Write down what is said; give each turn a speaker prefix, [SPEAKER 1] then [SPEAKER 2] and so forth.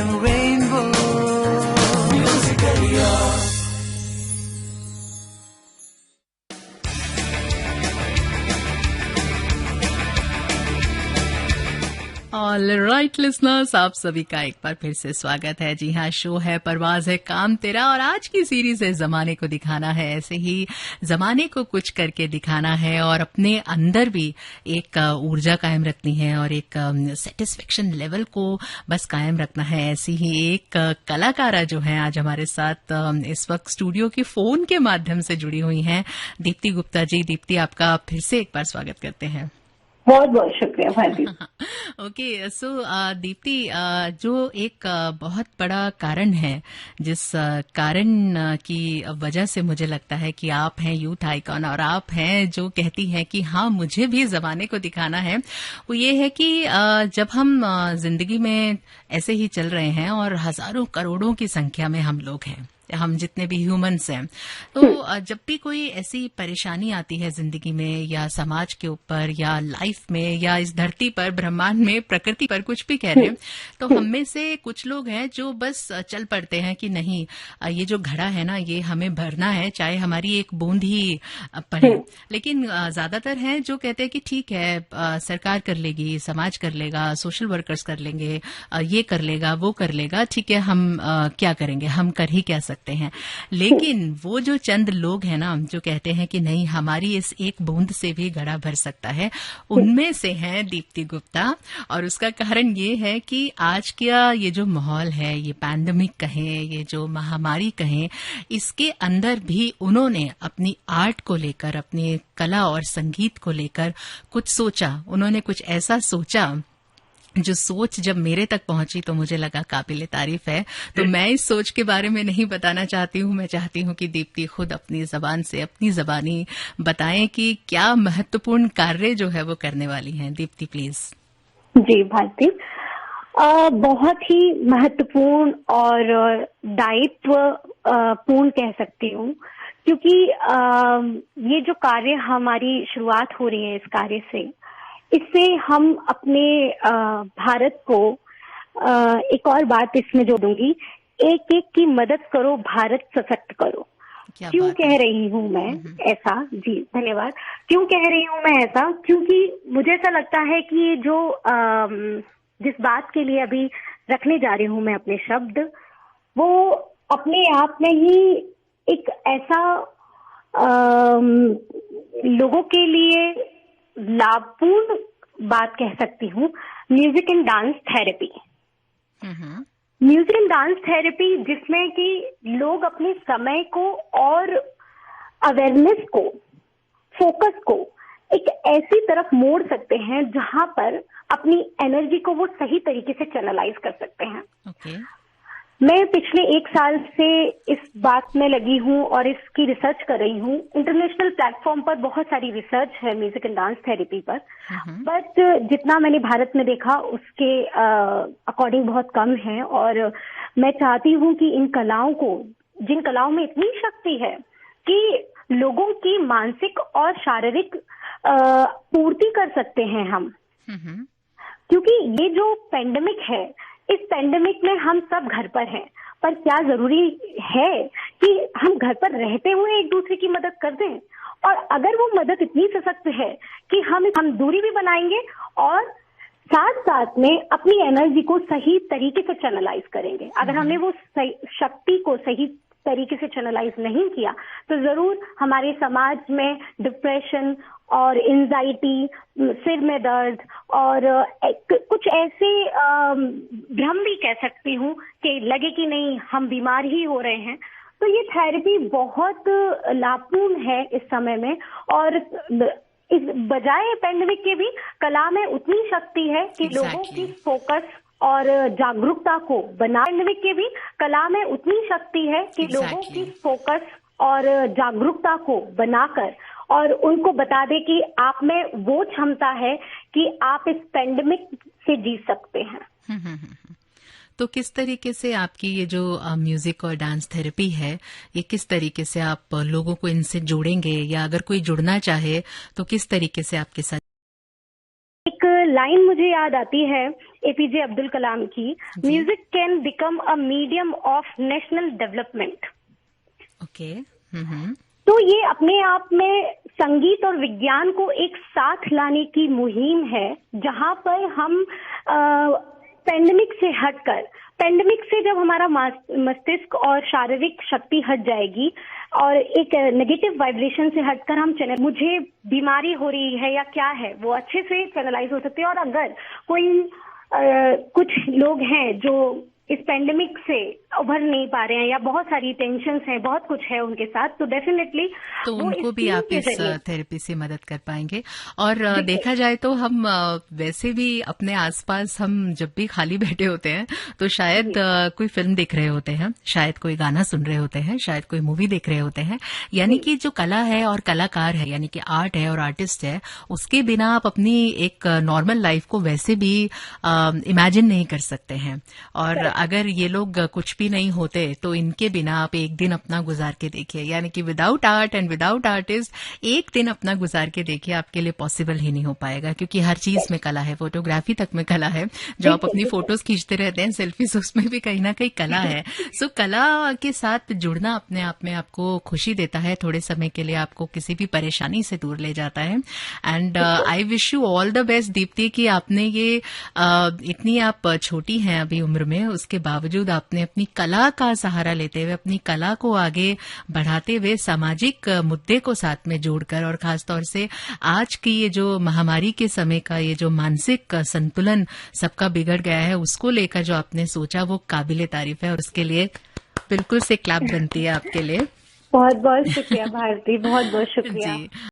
[SPEAKER 1] FM Rainbow Music Area.
[SPEAKER 2] All right listeners, आप सभी का एक बार फिर से स्वागत है। जी हाँ, शो है परवाज है काम तेरा और आज की सीरीज है जमाने को दिखाना है। ऐसे ही जमाने को कुछ करके दिखाना है और अपने अंदर भी एक ऊर्जा कायम रखनी है और एक सेटिस्फेक्शन लेवल को बस कायम रखना है। ऐसी ही एक कलाकारा जो है आज हमारे साथ इस वक्त स्टूडियो के फोन के माध्यम से जुड़ी हुई हैं, दीप्ति गुप्ता जी। दीप्ति, आपका फिर से एक बार स्वागत करते हैं।
[SPEAKER 3] बहुत बहुत शुक्रिया भारती।
[SPEAKER 2] ओके, सो दीप्ति, जो एक बहुत बड़ा कारण है, जिस कारण की वजह से मुझे लगता है कि आप हैं यूथ आइकॉन और आप हैं जो कहती हैं कि हाँ मुझे भी जमाने को दिखाना है, वो ये है कि जब हम जिंदगी में ऐसे ही चल रहे हैं और हजारों करोड़ों की संख्या में हम लोग हैं, हम जितने भी ह्यूमंस हैं, तो जब भी कोई ऐसी परेशानी आती है जिंदगी में या समाज के ऊपर या लाइफ में या इस धरती पर, ब्रह्मांड में, प्रकृति पर, कुछ भी कह रहे हैं, तो हम में से कुछ लोग हैं जो बस चल पड़ते हैं कि नहीं, ये जो घड़ा है ना ये हमें भरना है, चाहे हमारी एक बूंद ही पड़े। लेकिन ज्यादातर हैं जो कहते हैं कि ठीक है, सरकार कर लेगी, समाज कर लेगा, सोशल वर्कर्स कर लेंगे, ये कर लेगा, वो कर लेगा, ठीक है, हम क्या करेंगे, हम कर ही क्या सकते हैं। लेकिन वो जो चंद लोग हैं ना जो कहते हैं कि नहीं, हमारी इस एक बूंद से भी घड़ा भर सकता है, उनमें से हैं दीप्ति गुप्ता। और उसका कारण ये है कि आज का ये जो माहौल है, ये पैंडेमिक कहें, ये जो महामारी कहें, इसके अंदर भी उन्होंने अपनी आर्ट को लेकर, अपनी कला और संगीत को लेकर कुछ सोचा। उन्होंने कुछ ऐसा सोचा जो सोच जब मेरे तक पहुंची तो मुझे लगा काबिले तारीफ है। तो मैं इस सोच के बारे में नहीं बताना चाहती हूँ, मैं चाहती हूँ कि दीप्ति खुद अपनी जबान से, अपनी जबानी बताएं कि क्या महत्वपूर्ण कार्य जो है वो करने वाली हैं। दीप्ति प्लीज।
[SPEAKER 3] जी भारती, बहुत ही महत्वपूर्ण और दायित्व पूर्ण कह सकती हूँ, क्योंकि ये जो कार्य, हमारी शुरुआत हो रही है इस कार्य से, इससे हम अपने भारत को, एक और बात इसमें जोड़ूंगी, एक एक की मदद करो, भारत सशक्त करो। क्यों कह रही हूँ मैं ऐसा? जी धन्यवाद। क्यों कह रही हूँ मैं ऐसा? क्योंकि मुझे ऐसा लगता है कि जो जिस बात के लिए अभी रखने जा रही हूँ मैं अपने शब्द, वो अपने आप में ही एक ऐसा लोगों के लिए लाभपूर्ण बात कह सकती हूँ, music and dance therapy. Music and dance therapy जिसमें कि लोग अपने समय को और अवेयरनेस को, फोकस को एक ऐसी तरफ मोड़ सकते हैं जहां पर अपनी एनर्जी को वो सही तरीके से चैनलाइज कर सकते हैं। मैं पिछले 1 साल से इस बात में लगी हूँ और इसकी रिसर्च कर रही हूँ। इंटरनेशनल प्लेटफॉर्म पर बहुत सारी रिसर्च है म्यूजिक एंड डांस थेरेपी पर, बट जितना मैंने भारत में देखा उसके अकॉर्डिंग बहुत कम है। और मैं चाहती हूँ कि इन कलाओं को, जिन कलाओं में इतनी शक्ति है कि लोगों की मानसिक और शारीरिक पूर्ति कर सकते हैं हम, क्योंकि ये जो पेंडेमिक है, इस पेंडेमिक में हम सब घर पर हैं, पर क्या जरूरी है कि हम घर पर रहते हुए एक दूसरे की मदद कर दें? और अगर वो मदद इतनी सशक्त है कि हम दूरी भी बनाएंगे और साथ साथ में अपनी एनर्जी को सही तरीके से चैनलाइज करेंगे। अगर हमने वो शक्ति को सही तरीके से चैनलाइज नहीं किया तो जरूर हमारे समाज में डिप्रेशन और एंजाइटी, सिर में दर्द और कुछ ऐसे भ्रम भी कह सकती हूँ कि लगे कि नहीं हम बीमार ही हो रहे हैं। तो ये थेरेपी बहुत लाभपूर्ण है इस समय में। और इस बजाय पेंडेमिक के भी कला में उतनी शक्ति है कि लोगों की फोकस और जागरूकता को पेंडेमिक के भी कला में उतनी शक्ति है कि लोगों की फोकस और जागरूकता को बनाकर और उनको बता दे कि आप में वो क्षमता है कि आप इस पेंडेमिक से जी सकते हैं।
[SPEAKER 2] तो किस तरीके से आपकी ये जो म्यूजिक और डांस थेरेपी है, ये किस तरीके से आप लोगों को इनसे जोड़ेंगे, या अगर कोई जुड़ना चाहे तो किस तरीके से आपके साथ?
[SPEAKER 3] एक लाइन मुझे याद आती है एपीजे अब्दुल कलाम की, music can become a medium of national development.
[SPEAKER 2] Okay.
[SPEAKER 3] तो ये अपने आप में संगीत और विज्ञान को एक साथ लाने की मुहिम है, जहां पर हम पेंडेमिक से हटकर, पेंडेमिक से जब हमारा मस्तिष्क और शारीरिक शक्ति हट जाएगी और एक नेगेटिव वाइब्रेशन से हटकर हम मुझे बीमारी हो रही है या क्या है वो अच्छे से चैनलाइज हो सकते हैं। और अगर कोई कुछ लोग हैं जो इस पेंडेमिक से उभर नहीं पा रहे हैं या बहुत सारी टेंशन्स हैं, बहुत कुछ है उनके साथ, तो डेफिनेटली
[SPEAKER 2] तो उनको भी आप इस थेरेपी से मदद कर पाएंगे। और देखा जाए तो हम वैसे भी अपने आसपास हम जब भी खाली बैठे होते हैं तो शायद कोई फिल्म देख रहे होते हैं, शायद कोई गाना सुन रहे होते हैं, शायद कोई मूवी देख रहे होते हैं। यानी कि जो कला है और कलाकार है, यानी कि आर्ट है और आर्टिस्ट है, उसके बिना आप अपनी एक नॉर्मल लाइफ को वैसे भी इमेजिन नहीं कर सकते हैं। और अगर ये लोग कुछ भी नहीं होते तो इनके बिना आप एक दिन अपना गुजार के देखिए, यानी कि without art and without artist एक दिन अपना गुजार के देखिए, आपके लिए पॉसिबल ही नहीं हो पाएगा। क्योंकि हर चीज में कला है, फोटोग्राफी तक में कला है। जो आप अपनी फोटोज खींचते रहते हैं, सेल्फीज, उसमें भी कहीं ना कहीं कला है। सो कला के साथ जुड़ना अपने आप में आपको खुशी देता है, थोड़े समय के लिए आपको किसी भी परेशानी से दूर ले जाता है। And I wish you all the best Deepti, कि आपने ये इतनी आप छोटी हैं अभी उम्र में, उसके बावजूद आपने अपनी कला का सहारा लेते हुए, अपनी कला को आगे बढ़ाते हुए सामाजिक मुद्दे को साथ में जोड़कर, और खासतौर से आज की ये जो महामारी के समय का ये जो मानसिक संतुलन सबका बिगड़ गया है, उसको लेकर जो आपने सोचा वो काबिले तारीफ है, और उसके लिए बिल्कुल से क्लैप बनती है आपके लिए।
[SPEAKER 3] बहुत बहुत शुक्रिया भारती, बहुत बहुत शुक्रिया।
[SPEAKER 2] जी।